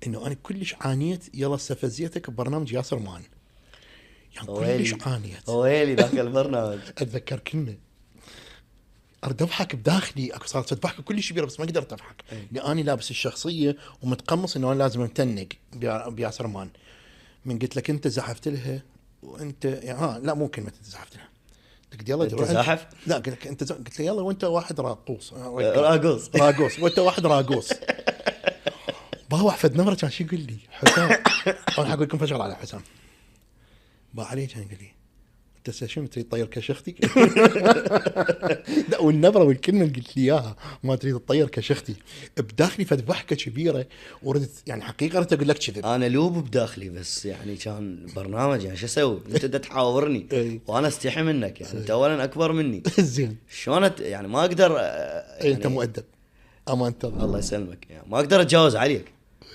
انه انا كلش عانيت، يلا استفزيتك ببرنامج ياسر مان، يعني كلش عانيت. ويلي ذاك البرنامج. اتذكر كنا ارد اضحك بداخلي، اكو صارت ضحكه كلش كبيره بس ما قدرت اضحك لاني لابس الشخصيه ومتقمص انه انا لازم امتنق بياسر مان. من قلت لك انت زحفت لها وانت يعني لا مو كلمه انت زحفت لها، قلت يلا انت زاحف؟ لا قلت لك انت قلت لي يلا وانت واحد راقوس راقوس. راقوس وانت واحد راقوس. باوع فد نمره كان شو يقول لي حسام، انا حقول لكم فشل على حسام، با عليه كان يقول لي انت شنو تريد تطير كشختي؟ لا والنبره والكلمه اللي قلت لي اياها ما تريد تطير كشختي بداخلي فد ضحكه كبيره وردت يعني حقيقه انا اقول لك كذب. انا لوب بداخلي بس يعني كان برنامج يعني شو اسوي؟ انت بدك تحاورني إي. وانا استحي منك يعني انت اولا اكبر مني زين شلون يعني ما اقدر انت مؤدب امانه الله. الله يسلمك يعني ما اقدر اتجاوز عليك